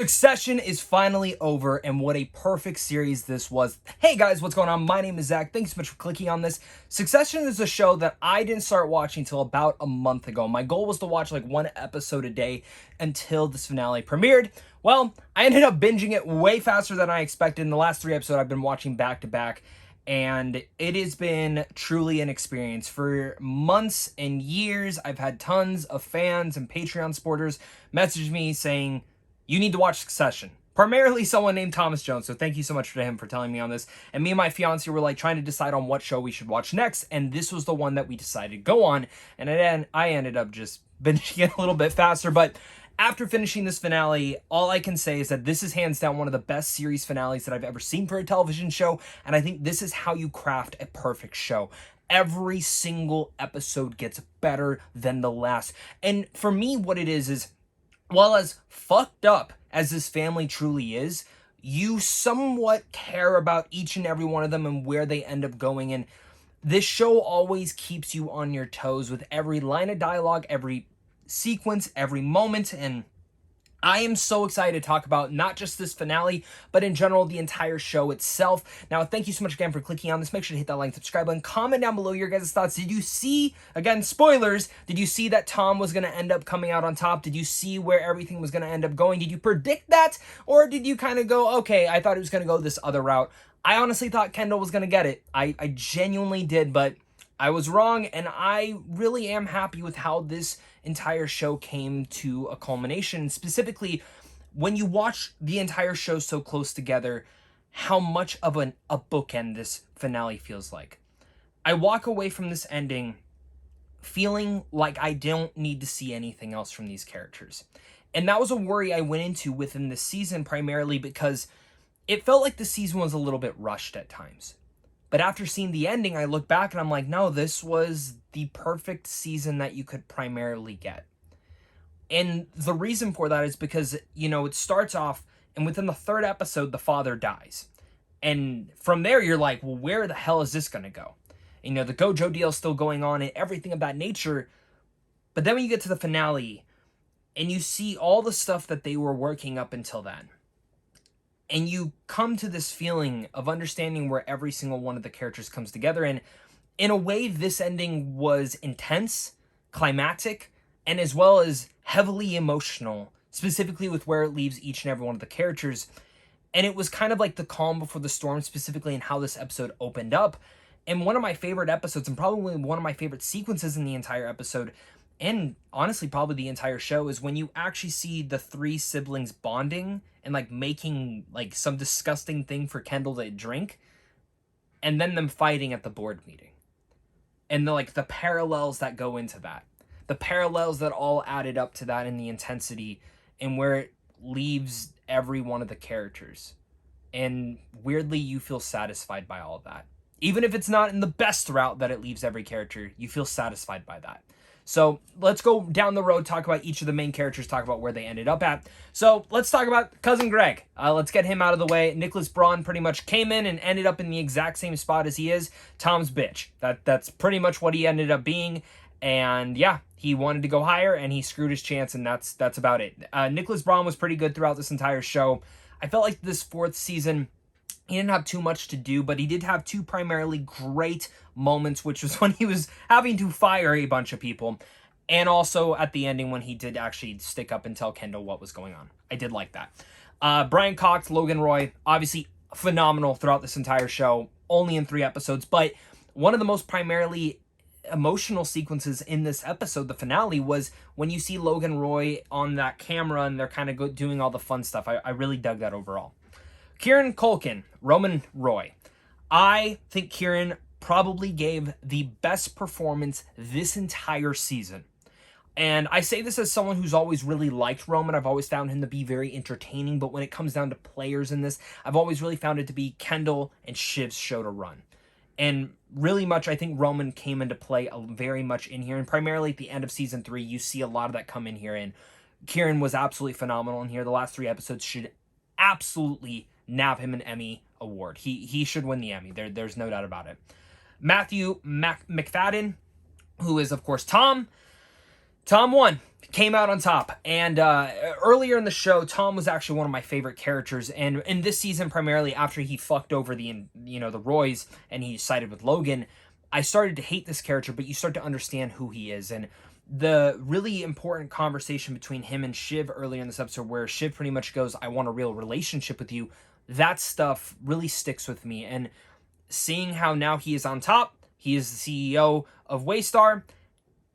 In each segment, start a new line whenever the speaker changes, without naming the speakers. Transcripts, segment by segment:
Succession is finally over, and what a perfect series this was. Hey guys, what's going on? My name is Zach. Thanks so much for clicking on this. Succession is a show that I didn't start watching until about a month ago. My goal was to watch like one episode a day until this finale premiered. Well, I ended up binging it way faster than I expected. In the last 3 episodes, I've been watching back to back, and it has been truly an experience. For months and years, I've had tons of fans and Patreon supporters message me saying, you need to watch Succession. Primarily someone named Thomas Jones, so thank you so much to him for telling me on this. And me and my fiance were like trying to decide on what show we should watch next, and this was the one that we decided to go on. And then I ended up just binging it a little bit faster, but after finishing this finale, all I can say is that this is hands down one of the best series finales that I've ever seen for a television show, and I think this is how you craft a perfect show. Every single episode gets better than the last. And for me, what it is while as fucked up as this family truly is, you somewhat care about each and every one of them and where they end up going. And this show always keeps you on your toes with every line of dialogue, every sequence, every moment. And I am so excited to talk about not just this finale, but in general, the entire show itself. Now, thank you so much again for clicking on this. Make sure to hit that like, subscribe button, comment down below your guys' thoughts. Did you see, again, spoilers, did you see that Tom was going to end up coming out on top? Did you see where everything was going to end up going? Did you predict that? Or did you kind of go, okay, I thought it was going to go this other route? I honestly thought Kendall was going to get it. I genuinely did, but I was wrong, and I really am happy with how this entire show came to a culmination. Specifically, when you watch the entire show so close together, how much of a bookend this finale feels like. I walk away from this ending feeling like I don't need to see anything else from these characters. And that was a worry I went into within this season, primarily because it felt like the season was a little bit rushed at times. But after seeing the ending, I look back and I'm like, no, this was the perfect season that you could primarily get. And the reason for that is because, it starts off, and within the third episode, the father dies. And from there, you're like, well, where the hell is this going to go? And, the Gojo deal is still going on and everything of that nature. But then when you get to the finale, and you see all the stuff that they were working up until then, and you come to this feeling of understanding where every single one of the characters comes together. And in a way, this ending was intense, climactic, and as well as heavily emotional, specifically with where it leaves each and every one of the characters. And it was kind of like the calm before the storm, specifically in how this episode opened up. And one of my favorite episodes, and probably one of my favorite sequences in the entire episode, and honestly probably the entire show, is when you actually see the three siblings bonding and like making like some disgusting thing for Kendall to drink, and then them fighting at the board meeting, and the parallels that go into that, the parallels that all added up to that, and the intensity and where it leaves every one of the characters. And weirdly, you feel satisfied by all of that. Even if it's not in the best route that it leaves every character, you feel satisfied by that. So let's go down the road, talk about each of the main characters, talk about where they ended up at. So let's talk about Cousin Greg. Let's get him out of the way. Nicholas Braun pretty much came in and ended up in the exact same spot as he is. Tom's bitch. That's pretty much what he ended up being. And yeah, he wanted to go higher and he screwed his chance, and that's about it. Nicholas Braun was pretty good throughout this entire show. I felt like this fourth season, he didn't have too much to do, but he did have two primarily great moments, which was when he was having to fire a bunch of people, and also at the ending when he did actually stick up and tell Kendall what was going on. I did like that. Brian Cox, Logan Roy, obviously phenomenal throughout this entire show, only in 3 episodes, but one of the most primarily emotional sequences in this episode, the finale, was when you see Logan Roy on that camera and they're kind of doing all the fun stuff. I really dug that overall. Kieran Culkin, Roman Roy. I think Kieran probably gave the best performance this entire season. And I say this as someone who's always really liked Roman. I've always found him to be very entertaining, but when it comes down to players in this, I've always really found it to be Kendall and Shiv's show to run. And really much, I think Roman came into play very much in here, and primarily at the end of season 3, you see a lot of that come in here, and Kieran was absolutely phenomenal in here. The last 3 episodes should absolutely nab him an Emmy award. He should win the Emmy. There's no doubt about it. Matthew McFadden, who is, of course, Tom. Tom won, came out on top, and earlier in the show, Tom was actually one of my favorite characters, and in this season, primarily after he fucked over the Roys and he sided with Logan, I started to hate this character, but you start to understand who he is, and the really important conversation between him and Shiv earlier in this episode, where Shiv pretty much goes, "I want a real relationship with you," that stuff really sticks with me, and seeing how now he is on top, he is the CEO of Waystar,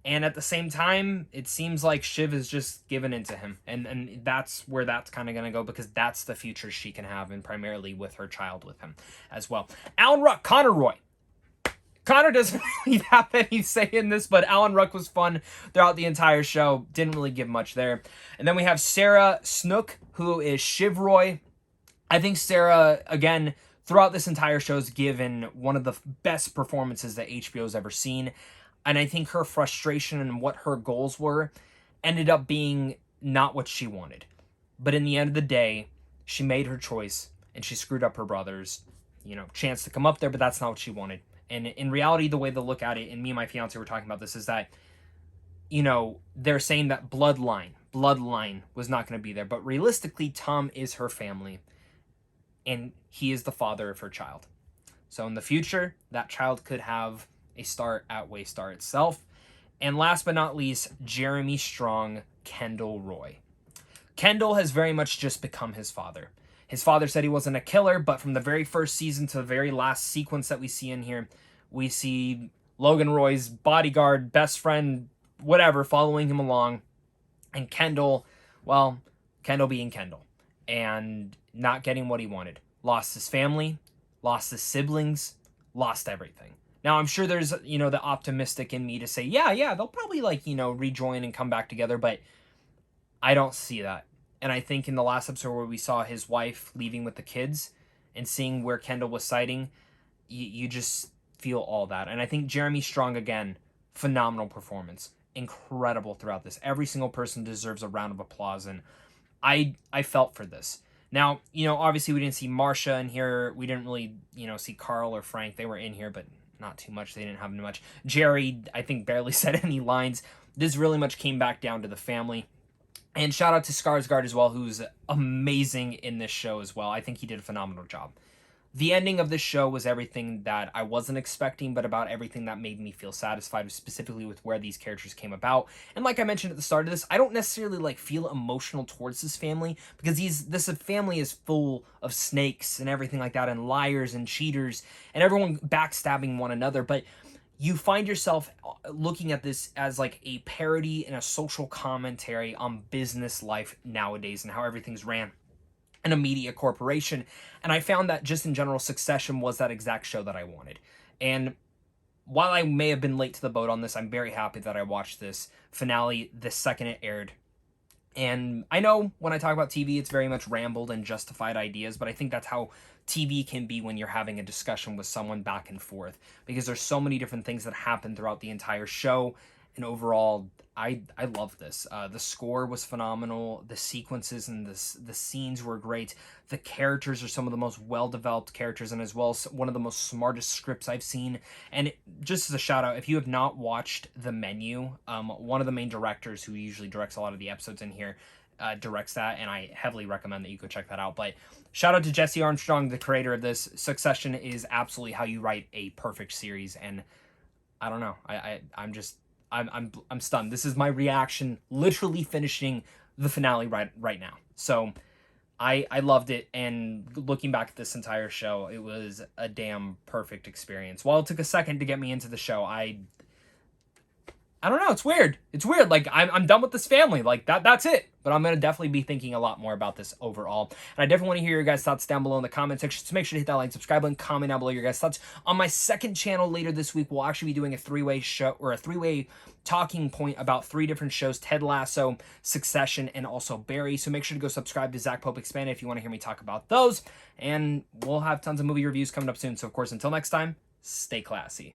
and at the same time, it seems like Shiv is just given into him. And that's where that's kind of going to go, because that's the future she can have, and primarily with her child with him as well. Alan Ruck, Connor Roy. Connor doesn't really have any say in this, but Alan Ruck was fun throughout the entire show. Didn't really give much there. And then we have Sarah Snook, who is Shiv Roy. I think Sarah, again, throughout this entire show, has given one of the best performances that HBO's ever seen. And I think her frustration and what her goals were ended up being not what she wanted. But in the end of the day, she made her choice, and she screwed up her brother's, chance to come up there, but that's not what she wanted. And in reality, the way they look at it, and me and my fiance were talking about this, is that, they're saying that bloodline was not going to be there. But realistically, Tom is her family, and he is the father of her child. So in the future, that child could have a start at Waystar itself. And last but not least, Jeremy Strong, Kendall Roy. Kendall has very much just become his father. His father said he wasn't a killer, but from the very first season to the very last sequence that we see in here, we see Logan Roy's bodyguard, best friend, whatever, following him along. And Kendall being Kendall, and not getting what he wanted. Lost his family, lost his siblings, lost everything. Now, I'm sure there's, the optimistic in me to say, yeah, they'll probably, rejoin and come back together, but I don't see that. And I think in the last episode where we saw his wife leaving with the kids and seeing where Kendall was sighting, you just feel all that. And I think Jeremy Strong, again, phenomenal performance. Incredible throughout this. Every single person deserves a round of applause, and I felt for this. Now, obviously we didn't see Marsha in here. We didn't really, see Carl or Frank. They were in here, but not too much. They didn't have much. Jerry, I think, barely said any lines. This really much came back down to the family. And shout out to Skarsgård as well, who's amazing in this show as well. I think he did a phenomenal job. The ending of this show was everything that I wasn't expecting, but about everything that made me feel satisfied, specifically with where these characters came about. And like I mentioned at the start of this, I don't necessarily feel emotional towards this family, because this family is full of snakes and everything like that, and liars and cheaters and everyone backstabbing one another. But you find yourself looking at this as a parody and a social commentary on business life nowadays and how everything's ran in a media corporation. And I found that just in general, Succession was that exact show that I wanted. And while I may have been late to the boat on this, I'm very happy that I watched this finale the second it aired. And I know when I talk about TV, it's very much rambled and justified ideas, but I think that's how TV can be when you're having a discussion with someone back and forth, because there's so many different things that happen throughout the entire show. And overall, I love this. The score was phenomenal. The sequences and the scenes were great. The characters are some of the most well-developed characters, and as well as one of the most smartest scripts I've seen. And just as a shout-out, if you have not watched The Menu, one of the main directors who usually directs a lot of the episodes in here directs that, and I heavily recommend that you go check that out. But shout out to Jesse Armstrong, the creator of this. Succession is absolutely how you write a perfect series, and I don't know. I'm stunned. This is my reaction, literally finishing the finale right now. So I loved it, and looking back at this entire show, it was a damn perfect experience. While it took a second to get me into the show, I don't know, it's weird. It's weird. I'm done with this family. That's it. But I'm going to definitely be thinking a lot more about this overall. And I definitely want to hear your guys' thoughts down below in the comment section. So make sure to hit that like, subscribe button, comment down below your guys' thoughts. On my second channel later this week, we'll actually be doing a three-way show, or a three-way talking point about 3 different shows: Ted Lasso, Succession, and also Barry. So make sure to go subscribe to Zach Pope Expanded if you want to hear me talk about those. And we'll have tons of movie reviews coming up soon. So of course, until next time, stay classy.